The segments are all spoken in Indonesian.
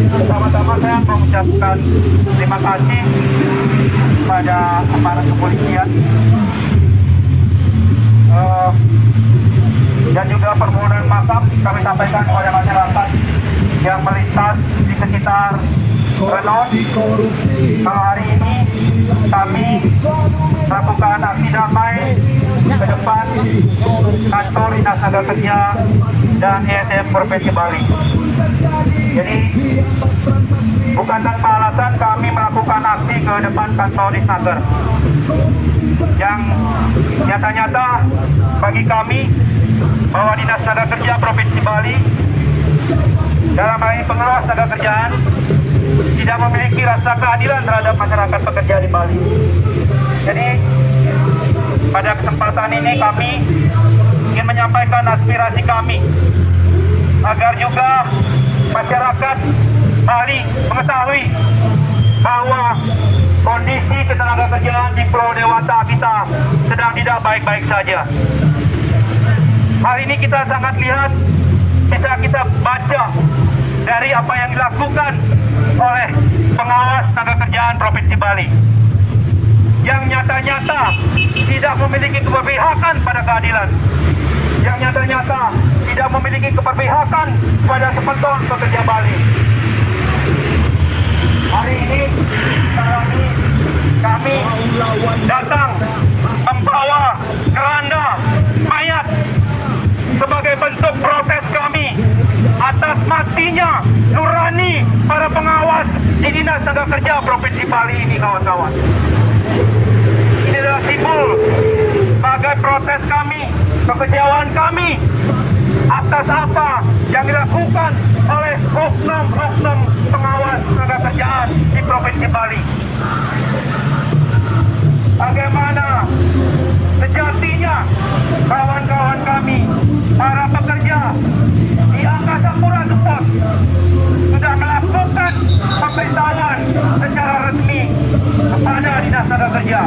Pertama-tama saya mengucapkan terima kasih kepada aparat kepolisian dan juga permohonan maaf kami sampaikan kepada masyarakat yang melintas di sekitar Renon. Hari ini kami melakukan aksi damai ke depan kantor Dinas Tenaga Kerja dan ESDM Provinsi Bali. Jadi bukan tanpa alasan kami melakukan aksi ke depan kantor Disnaker, yang nyata-nyata bagi kami bahwa Dinas Tenaga Kerja Provinsi Bali dalam hal ini pengawas tenaga kerjaan tidak memiliki rasa keadilan terhadap masyarakat pekerja di Bali. Jadi pada kesempatan ini kami ingin menyampaikan aspirasi kami agar juga masyarakat Bali mengetahui bahwa kondisi ketenaga kerjaan di Pulau Dewata kita sedang tidak baik-baik saja. Hal ini kita sangat lihat, bisa kita baca dari apa yang dilakukan oleh pengawas tenaga kerjaan Provinsi Bali yang nyata-nyata tidak memiliki keberpihakan pada keadilan, yang nyata-nyata tidak memiliki keberpihakan pada sepenton pekerja Bali. Hari ini, sekarang ini kami datang membawa keranda mayat sebagai bentuk protes kami atas matinya nurani para pengawas di Dinas Tenaga Kerja Provinsi Bali ini, kawan-kawan. Ini adalah simbol sebagai protes kami, kekecewaan kami atas apa yang dilakukan oleh oknum-oknum pengawas tenaga kerjaan di Provinsi Bali. Bagaimana sejatinya kawan-kawan kami, para pekerja di Angkasa Pura Support sudah melakukan pemberitahuan secara resmi kepada Dinas Tenaga Kerja.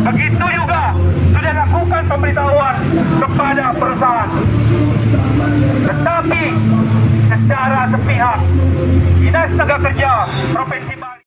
Begitu juga sudah lakukan pemberitahuan kepada perusahaan. Tetapi secara sepihak Dinas Tenaga Kerja Provinsi Bali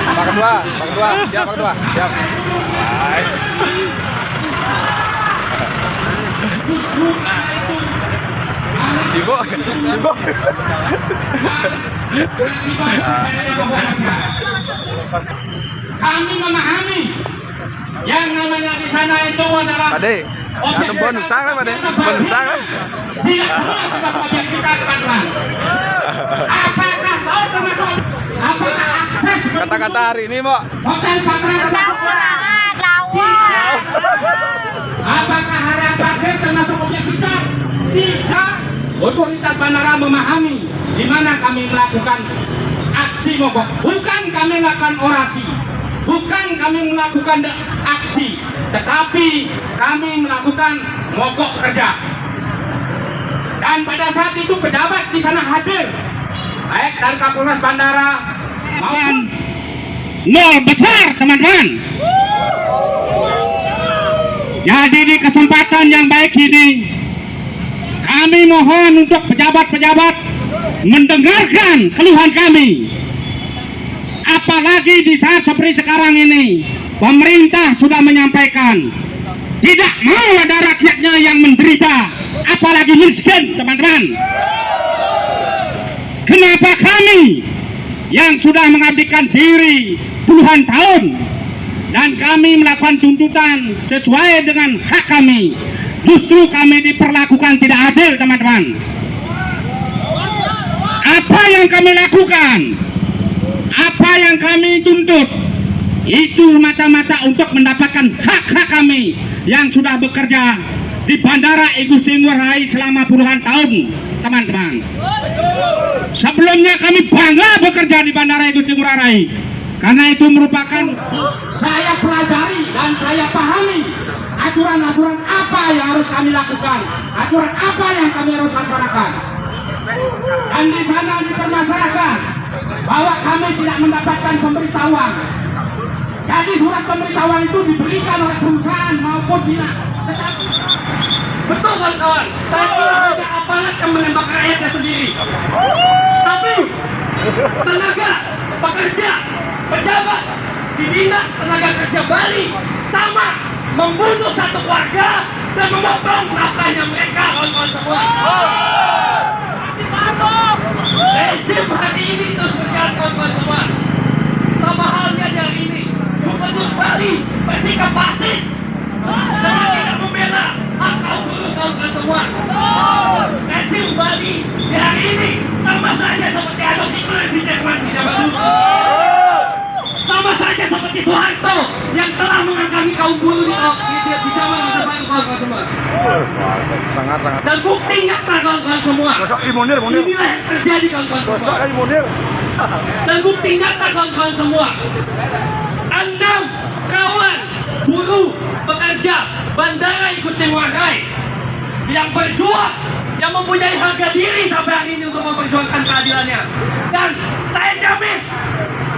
Pak kedua, siap Pak kedua, siap. Baik. Sibuk. Kami memahami yang namanya di sana itu adalah Pade, ada bonus kan Pade? Bonus kan? Tidak semua sudah objek kita teman-teman. Apakah tahu termasuk apakah akses Kata-kata hari ini, Mbak. Hotel Patra Semangat lawan. apakah harapan termasuk objek kita? Tidak. Otoritas bandara memahami di mana kami melakukan aksi mogok. Bukan kami melakukan orasi, bukan kami melakukan aksi, tetapi kami melakukan mogok kerja. Dan pada saat itu pejabat di sana hadir, baik dari Kapolres Bandara maupun nol besar, teman-teman. Jadi di kesempatan yang baik ini, kami mohon untuk pejabat-pejabat mendengarkan keluhan kami. Apalagi di saat seperti sekarang ini, pemerintah sudah menyampaikan tidak mau ada rakyatnya yang menderita apalagi miskin, teman-teman. Kenapa kami yang sudah mengabdikan diri puluhan tahun dan kami melakukan tuntutan sesuai dengan hak kami, justru kami diperlakukan tidak adil, teman-teman. Apa yang kami lakukan, apa yang kami tuntut, itu mata-mata untuk mendapatkan hak-hak kami yang sudah bekerja di Bandara I Gusti Ngurah Rai selama puluhan tahun, teman-teman. Sebelumnya kami bangga bekerja di Bandara I Gusti Ngurah Rai, karena itu merupakan saya pelajari dan saya pahami aturan-aturan apa yang harus kami lakukan, aturan apa yang kami harus laksanakan. Dan di sana dipermasalahkan bahwa kami tidak mendapatkan pemberitahuan. Jadi surat pemberitahuan itu diberikan oleh perusahaan maupun dinas. Betul kawan-kawan, saya tidak aparat yang menembak rakyatnya sendiri. Tapi tenaga, pekerja, pejabat di dinas tenaga kerja Bali sama membunuh satu keluarga dan memotong nafkahnya mereka, kawan-kawan semua. Rezim hari ini terus berjalan, kawan-kawan semua. Sama halnya hari ini, Gubernur Bali bersikap fasis dengan tidak membela hak kaum buruh, kawan-kawan semua. Rezim Bali di hari ini sama saja seperti Adolf Hitler di Jerman di zaman dulu. Sama saja seperti Soeharto yang telah mengangkami kaum buruh di zaman Orde Baru, kawan-kawan semua. Sangat-sangat. Dan bukti nyata, kawan-kawan semua. Inilah yang terjadi, kawan-kawan semua. Dan bukti nyata, kawan-kawan semua. 6 kawan buruh pekerja Bandara I Gusti Ngurah Rai yang berjuang, yang mempunyai harga diri sampai hari ini untuk memperjuangkan keadilannya. Dan saya jamin,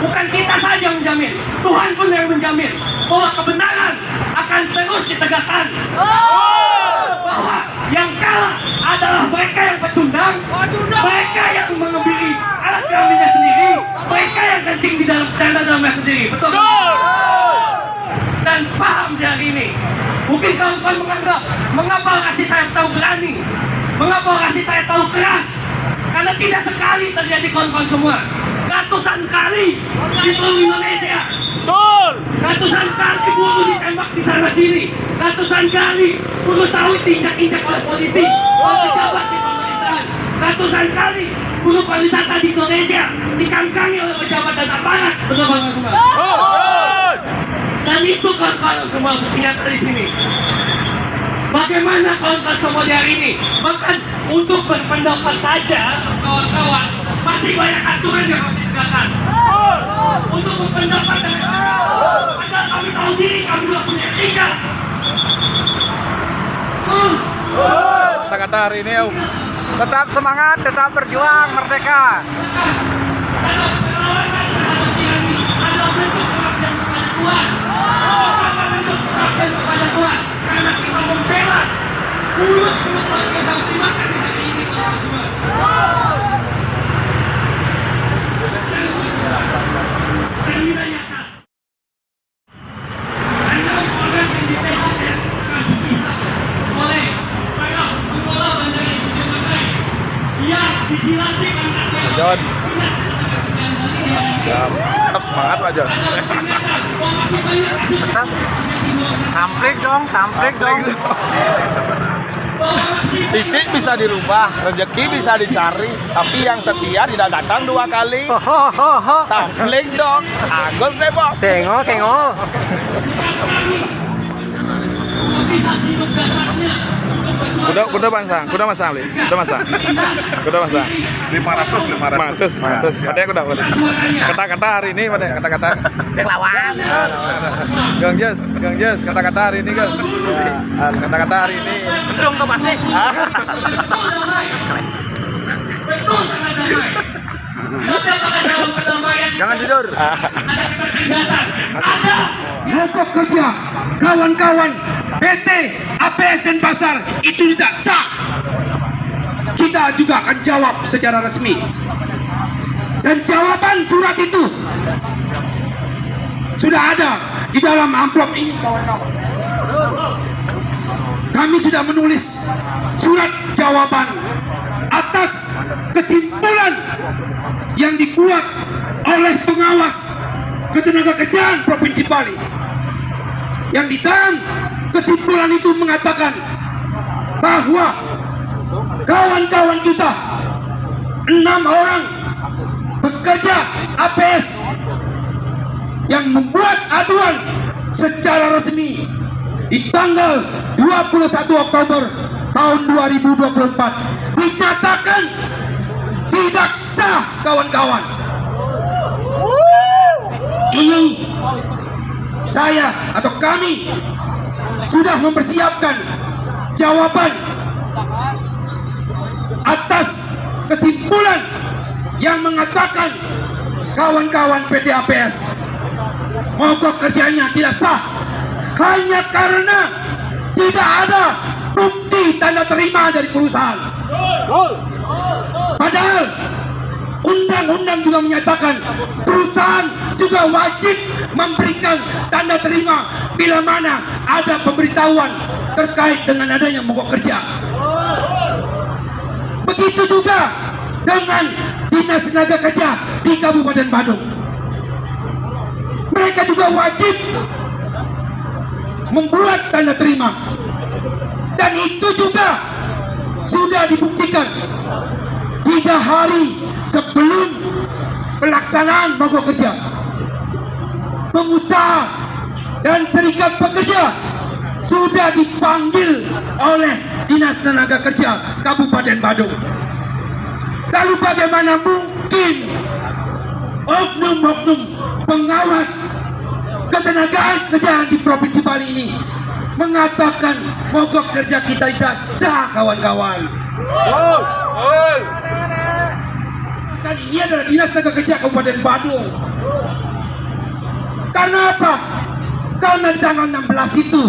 bukan kita saja yang menjamin, Tuhan pun yang menjamin bahwa kebenaran akan terus ditegakkan. Bahwa yang kalah adalah mereka yang pecundang, mereka yang mengambil alat kelaminnya sendiri, mereka yang kencing di dalam tenda dalamnya sendiri. Betul? Dan paham di hari ini. Mungkin kawan-kawan menganggap, mengapa kasih saya tahu berani, mengapa kasih saya tahu keras? Karena tidak sekali terjadi, kawan-kawan semua. Ratusan kali di seluruh Indonesia. Ratusan kali buruh ditembak di sana sini. Ratusan kali buruh sawit diinjak-injak oleh polisi, oleh pejabat di pemerintahan. Ratusan kali buruh pariwisata di Indonesia dikangkangi oleh pejabat dan aparat. Betul, kawan-kawan semua. Dan itu, kawan-kawan semua, buktinya dari sini. Bagaimana kawan-kawan semua di hari ini? Bahkan untuk berpendapat saja, kawan-kawan, masih banyak aturan yang harus ditegakkan. Untuk berpendapat dengan padahal kami tahu diri, kami juga punya etika. Kata-kata hari ini, tetap semangat, tetap berjuang, merdeka. Kalau perlawanan terhadap tirani adalah bentuk pengabdian kepada Tuhan. Apa bentuk pengabdian kepada Tuhan? Karena kita membela mulut-mulut orang yang harus dimakan di hari ini, kawan-kawan. Dan kita nyata. Anda orang yang ditembak oleh para pengelola Bandara I Gusti Ngurah Rai yang disilati karena John. Tetap semangat Pak John. Tamprik dong. Isi bisa dirubah, rezeki bisa dicari, tapi yang setia tidak datang 2 kali. Tamplik dong, Agus deh bos. Sengo. Kuda masang. 500. Ada kuda. Kata-kata hari ini, kata-kata. Cek lawan. Gang Jes, kata-kata hari ini, Gang. Kata-kata hari ini. Mendung ke masih. Jangan tidur. Mogok kerja, kawan-kawan, PT, APS dan Pasar itu tidak sah. Kita juga akan jawab secara resmi. Dan jawaban surat itu sudah ada di dalam amplop ini, kawan-kawan. kami sudah menulis surat jawaban atas kesimpulan yang dibuat oleh pengawas ketenagakerjaan Provinsi Bali. Yang di dalam kesimpulan itu mengatakan bahwa kawan-kawan kita 6 orang pekerja APS yang membuat aduan secara resmi di tanggal 21 Oktober tahun 2024 dinyatakan tidak sah, kawan-kawan. Ini saya atau kami sudah mempersiapkan jawaban atas kesimpulan yang mengatakan kawan-kawan PT APS mogok kerjanya tidak sah hanya karena tidak ada bukti tanda terima dari perusahaan. Padahal undang-undang juga menyatakan perusahaan juga wajib memberikan tanda terima bila mana ada pemberitahuan terkait dengan adanya mogok kerja. Begitu juga dengan Dinas Tenaga Kerja di Kabupaten Badung. Mereka juga wajib membuat tanda terima, dan itu juga sudah dibuktikan 3 hari sebelum pelaksanaan mogok kerja. Pengusaha dan serikat pekerja sudah dipanggil oleh Dinas Tenaga Kerja Kabupaten Badung. Lalu bagaimana mungkin oknum-oknum pengawas ketenagaan kerjaan di Provinsi Bali ini mengatakan mogok kerja kita tidak sah, kawan-kawan? Dan ini adalah Dinas Tenaga Kerja Kabupaten Badung. Karena apa? Karena di tanggal 16 itu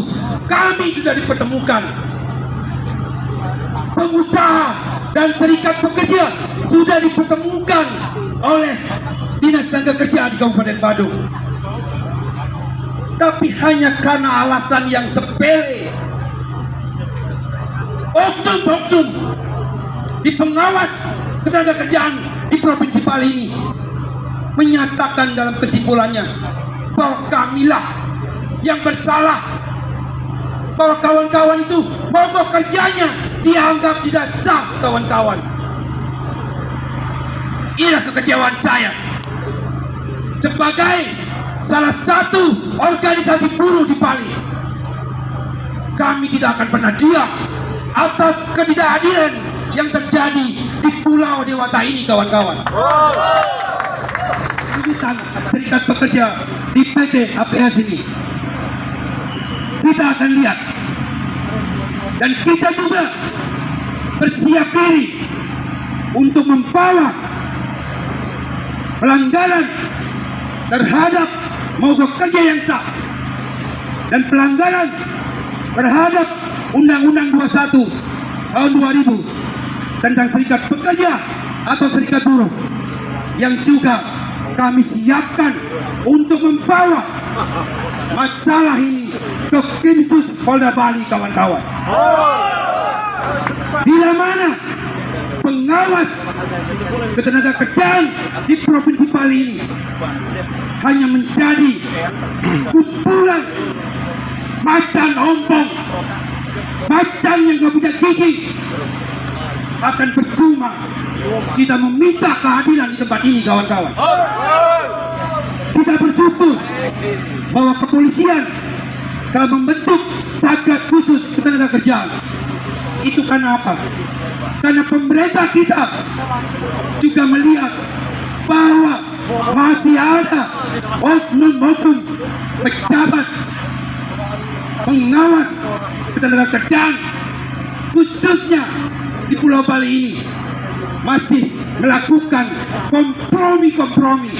kami sudah dipertemukan. Pengusaha dan serikat pekerja sudah dipertemukan oleh Dinas Tenaga Kerja di Kabupaten Badung. Tapi hanya karena alasan yang sepele, oknum-oknum di pengawas ketenaga kerjaan di Provinsi Bali ini menyatakan dalam kesimpulannya bahwa kamilah yang bersalah, bahwa kawan-kawan itu mogok kerjanya dianggap tidak sah, kawan-kawan. Inilah kekecewaan saya sebagai salah satu organisasi buruh di Bali. Kami tidak akan pernah diam atas ketidakadilan yang terjadi di Pulau Dewata ini, kawan-kawan. Urusan serikat pekerja di PT APS ini kita akan lihat, dan kita juga bersiap diri untuk membawa pelanggaran terhadap mogok kerja yang sah dan pelanggaran terhadap Undang-Undang 21 tahun 2000 tentang serikat pekerja atau serikat buruh yang juga kami siapkan untuk membawa masalah ini ke Krimsus Polda Bali, kawan-kawan. Bila mana pengawas ketenaga kerjaan di Provinsi Bali ini hanya menjadi kumpulan macan ompong, macan yang gak punya gigi, akan percuma kita meminta keadilan di tempat ini, kawan-kawan. Kita bersyukur bahwa kepolisian telah membentuk Satgas Khusus Ketenaga Kerjaan. Itu karena apa? Karena pemerintah kita juga melihat bahwa masih ada oknum-oknum pejabat pengawas ketenaga kerjaan khususnya di Pulau Bali ini masih melakukan kompromi-kompromi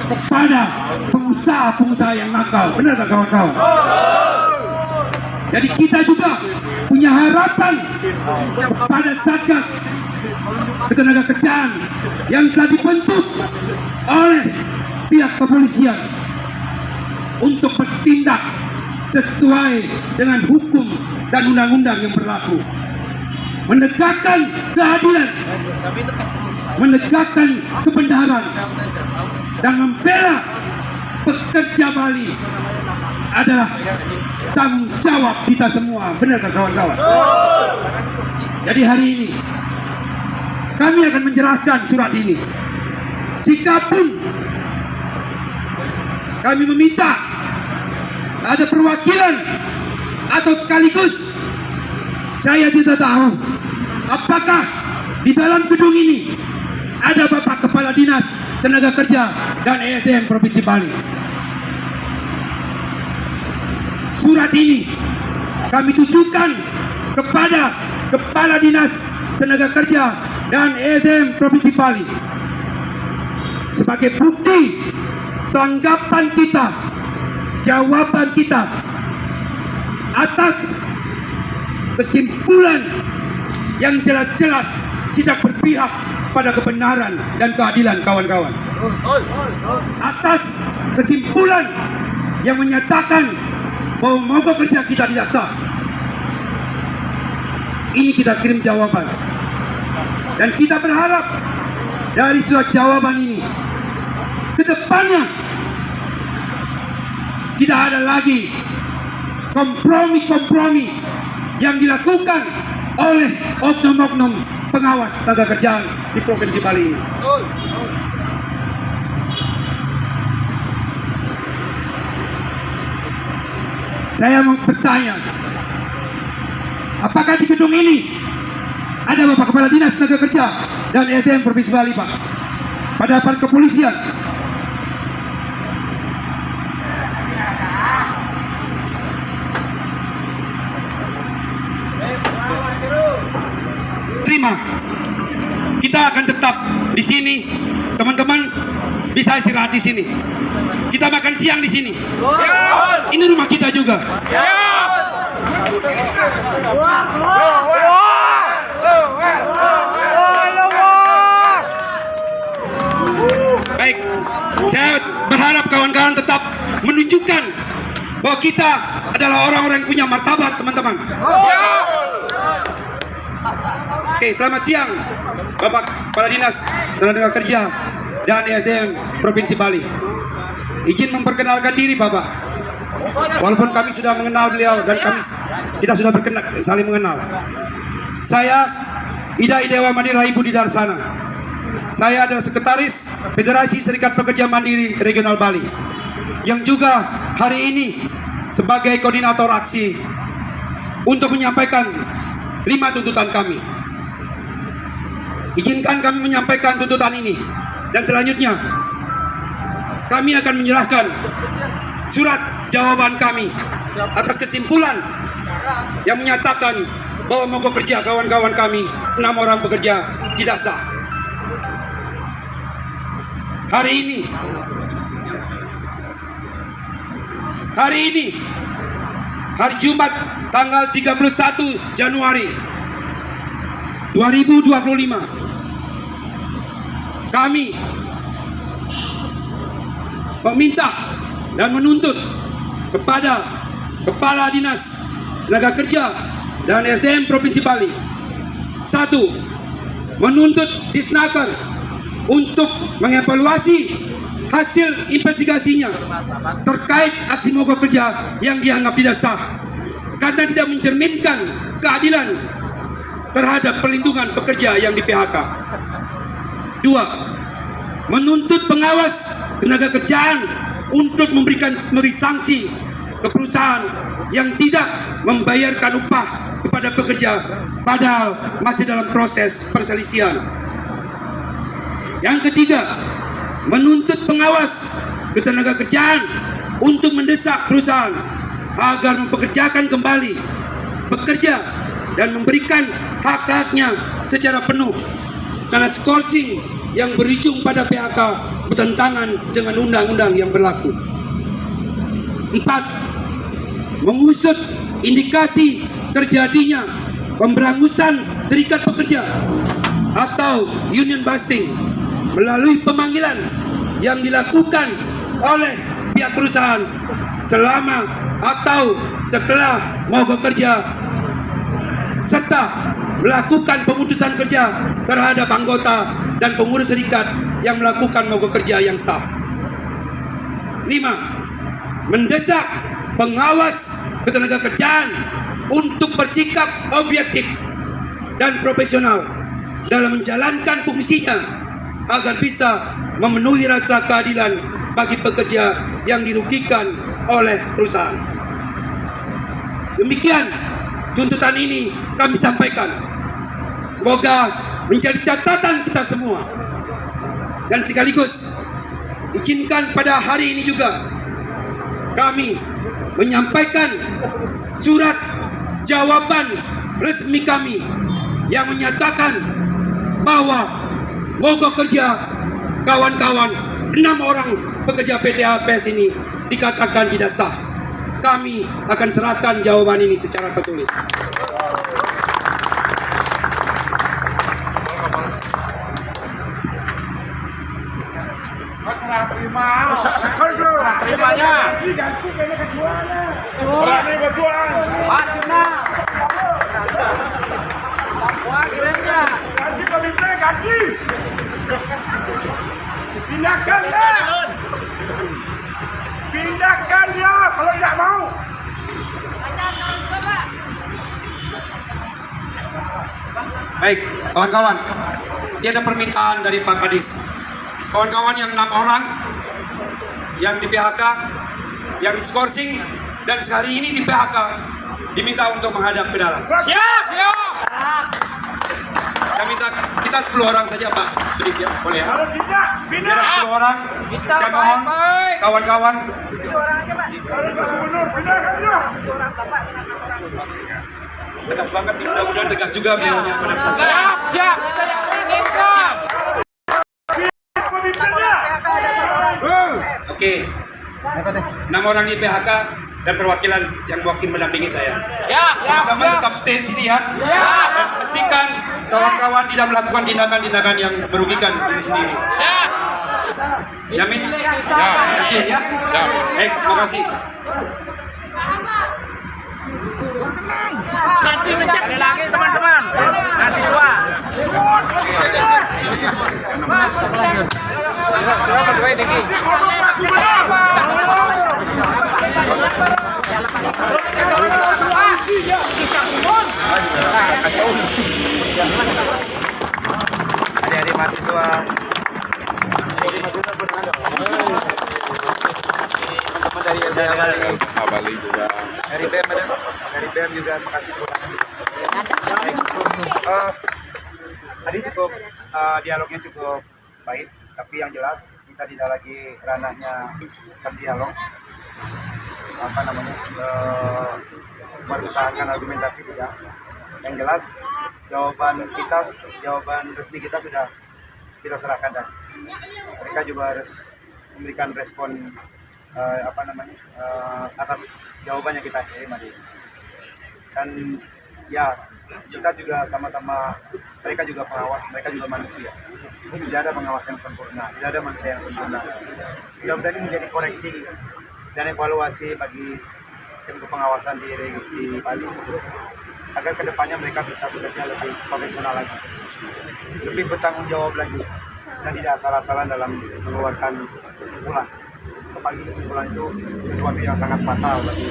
kepada pengusaha-pengusaha yang nakal. Benar tak, kawan-kawan? Jadi kita juga punya harapan kepada Satgas Ketenaga Kerjaan yang telah dibentuk oleh pihak kepolisian untuk bertindak sesuai dengan hukum dan undang-undang yang berlaku. Menegakkan keadilan, menegakkan kebenaran, dan membela pekerja Bali adalah tanggung jawab kita semua. Benar tak kawan-kawan? Jadi hari ini kami akan menyerahkan surat ini. Jikapun kami meminta ada perwakilan atau sekaligus, saya tidak tahu apakah di dalam gedung ini ada Bapak Kepala Dinas Tenaga Kerja dan ESDM Provinsi Bali. Surat ini kami tujukan kepada Kepala Dinas Tenaga Kerja dan ESDM Provinsi Bali sebagai bukti tanggapan kita, jawaban kita atas kesimpulan yang jelas-jelas tidak berpihak pada kebenaran dan keadilan, kawan-kawan. Atas kesimpulan yang menyatakan bahwa mogok kerja kita tidak sah. Ini kita kirim jawaban, dan kita berharap dari surat jawaban ini ke depannya tidak ada lagi kompromi-kompromi yang dilakukan oleh oknum-oknum pengawas tenaga kerjaan di Provinsi Bali ini. Saya mau bertanya, apakah di gedung ini ada Bapak Kepala Dinas Tenaga Kerja dan ESDM Provinsi Bali, Pak? Pada aparat kepolisian? Terima. Kita akan tetap di sini. Teman-teman bisa istirahat di sini. Kita makan siang di sini. Ini rumah kita juga. Baik, saya berharap kawan-kawan tetap menunjukkan bahwa kita adalah orang-orang yang punya martabat, teman-teman. Oke, selamat siang Bapak Kepala Dinas Tenaga Kerja dan ESDM Provinsi Bali. Izin memperkenalkan diri Bapak. Walaupun kami sudah mengenal beliau dan kita sudah saling mengenal. Saya Ida Idewa Mandiri Budi Darsana. Saya adalah Sekretaris Federasi Serikat Pekerja Mandiri Regional Bali, yang juga hari ini sebagai koordinator aksi untuk menyampaikan 5 tuntutan kami. Izinkan kami menyampaikan tuntutan ini, dan selanjutnya kami akan menyerahkan surat jawaban kami atas kesimpulan yang menyatakan bahwa mogok kerja kawan-kawan kami 6 orang pekerja tidak sah. Hari ini hari Jumat tanggal 31 Januari 2025, kami meminta dan menuntut kepada Kepala Dinas Tenaga Kerja dan ESDM Provinsi Bali. 1. Menuntut Disnaker untuk mengevaluasi hasil investigasinya terkait aksi mogok kerja yang dianggap tidak sah karena tidak mencerminkan keadilan terhadap perlindungan pekerja yang di PHK. 2. Menuntut pengawas tenaga kerjaan untuk memberi sanksi ke perusahaan yang tidak membayarkan upah kepada pekerja padahal masih dalam proses perselisihan. Yang ketiga, menuntut pengawas ketenaga kerjaan untuk mendesak perusahaan agar mempekerjakan kembali pekerja dan memberikan hak-haknya secara penuh, karena skorsing yang berujung pada PHK bertentangan dengan undang-undang yang berlaku. 4. Mengusut indikasi terjadinya pemberangusan serikat pekerja atau union busting melalui pemanggilan yang dilakukan oleh pihak perusahaan selama atau setelah mogok kerja, serta melakukan pemutusan kerja terhadap anggota dan pengurus serikat yang melakukan mogok kerja yang sah. 5. Mendesak pengawas ketenagakerjaan untuk bersikap objektif dan profesional dalam menjalankan fungsinya agar bisa memenuhi rasa keadilan bagi pekerja yang dirugikan oleh perusahaan. Demikian tuntutan ini kami sampaikan. Semoga menjadi catatan kita semua. Dan sekaligus izinkan pada hari ini juga kami menyampaikan surat jawaban resmi kami yang menyatakan bahwa mogok kerja kawan-kawan 6 orang pekerja PT APS ini dikatakan tidak sah. Kami akan serahkan jawaban ini secara tertulis. Terimanya. Pindahkan dia kalau tidak mau. Baik, kawan-kawan. Ini ada permintaan dari Pak Kadis. Kawan-kawan yang 6 orang yang di PHK, yang diskorsing dan sehari ini di PHK diminta untuk menghadap ke dalam. Saya minta kita 10 orang saja Pak Kadis ya, boleh ya? Kalau tidak, Biar 10 orang. Saya mohon kawan-kawan. Tegas banget nih, mudah-mudahan tegas juga beliaunya pada Siap. Siap. Oke. 6 orang di PHK dan perwakilan yang wakil mendampingi saya. Teman-teman tetap stay sini ya. Dan pastikan kawan-kawan tidak melakukan tindakan-tindakan yang merugikan diri sendiri. Yamin? Yakin ya? Baik, makasih. Sekali lagi teman-teman, mahasiswa. Adik-adik mahasiswa. Teman-teman dari LBM juga. Dari BEM juga, makasih buat tadi cukup dialognya cukup baik, tapi yang jelas kita tidak lagi ranahnya berdialog, mempertahankan argumentasi tidak. Yang jelas jawaban resmi kita sudah kita serahkan dan mereka juga harus memberikan respon atas jawaban yang kita kirim tadi. Dan ya kita juga sama-sama, mereka juga pengawas, mereka juga manusia. Tidak ada pengawas yang sempurna, tidak ada manusia yang sempurna. Mudah-mudahan ini menjadi koreksi dan evaluasi bagi tim pengawasan di Bali khususnya, agar kedepannya mereka bisa bekerja lebih profesional lagi, lebih bertanggung jawab lagi, dan tidak asal-asalan dalam mengeluarkan kesimpulan. Apalagi kesimpulan itu sesuatu yang sangat fatal bagi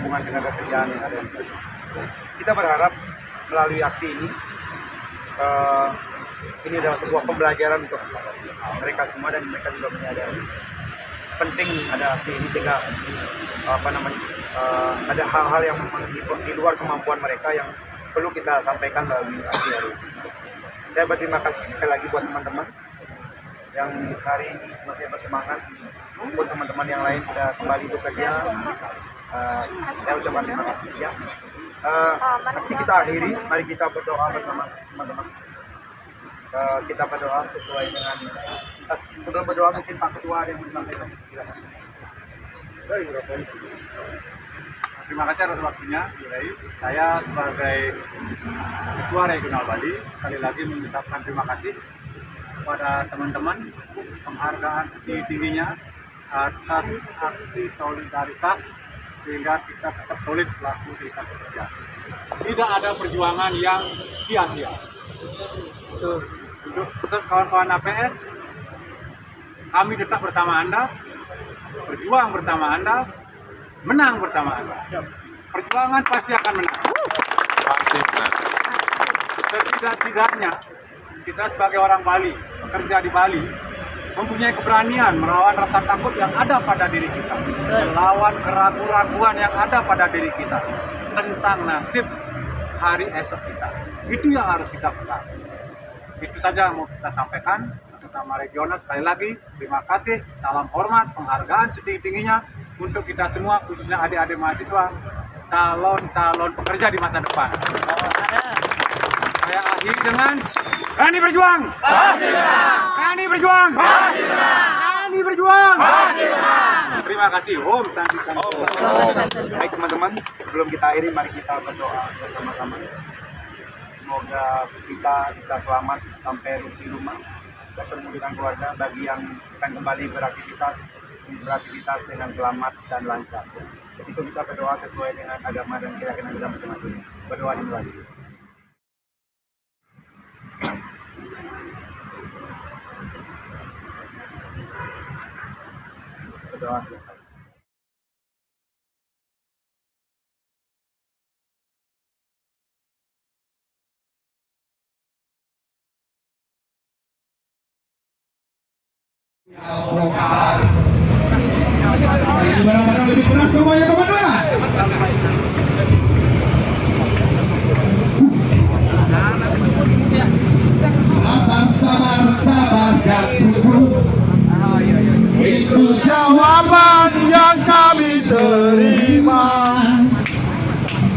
hubungan tenaga kerjaan yang ada. Kita berharap melalui aksi ini adalah sebuah pembelajaran untuk mereka semua, dan mereka juga menyadari penting ada aksi ini sehingga ada hal-hal yang di luar kemampuan mereka yang perlu kita sampaikan melalui aksi hari ini. Saya berterima kasih sekali lagi buat teman-teman yang hari ini masih bersemangat, maupun teman-teman yang lain sudah kembali bekerja. Saya ucapkan terima kasih ya. Aksi kita akhiri, mari kita berdoa bersama teman-teman. Kita berdoa sesuai dengan sebelum berdoa mungkin Pak Ketua ada yang disampaikan. Terima kasih atas waktunya, saya sebagai Ketua Regional Bali sekali lagi mengucapkan terima kasih kepada teman-teman, penghargaan setinggi-tingginya atas aksi solidaritas sehingga kita tetap solid selaku serikat pekerja. Tidak ada perjuangan yang sia-sia. Untuk khusus kawan-kawan APS, kami tetap bersama Anda, berjuang bersama Anda, menang bersama Anda. Perjuangan pasti akan menang. Setidak-tidaknya kita sebagai orang Bali, bekerja di Bali, mempunyai keberanian melawan rasa takut yang ada pada diri kita, melawan keraguan-raguan yang ada pada diri kita tentang nasib hari esok kita. Itu yang harus kita pegang. Itu saja yang mau kita sampaikan bersama regional. Sekali lagi, terima kasih, salam hormat, penghargaan setinggi-tingginya untuk kita semua, khususnya adik-adik mahasiswa, calon-calon pekerja di masa depan. Saya akhiri dengan berani berjuang, berani berjuang, berani berjuang. Terima kasih. Om Santi Santi. Baik teman-teman, sebelum kita akhiri, mari kita berdoa bersama-sama. Semoga kita bisa selamat sampai di rumah, bertemu dengan keluarga. Bagi yang akan kembali beraktivitas dengan selamat dan lancar. Itu kita berdoa sesuai dengan agama dan keyakinan kita masing-masing. Berdoa dimulai. Berdoa selesai. Barang-barang lebih keras semuanya teman-teman. Sabar dan tunggu. Itu Jawaban yang kami terima.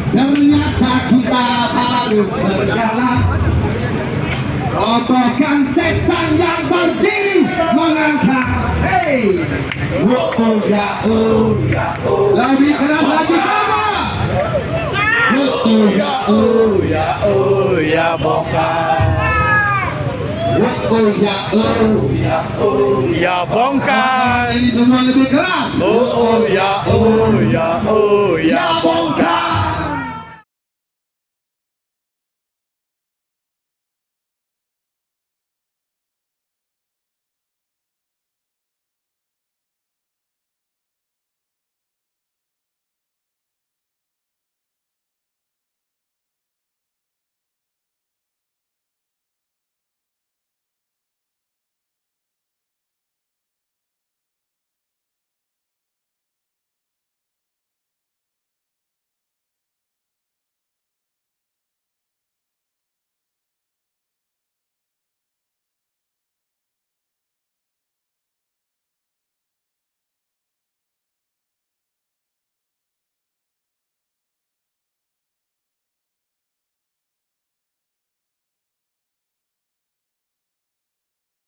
ternyata kita harus berjalan. Robohkan setan yang berdiri mengangkat. Hey, oh ya oh ya oh. Lebih keras lagi sama. Oh ya oh ya oh ya bongkar. Oh ya oh ya oh Ya bongkar. Ini semua lebih keras. Oh ya oh ya oh ya bongkar.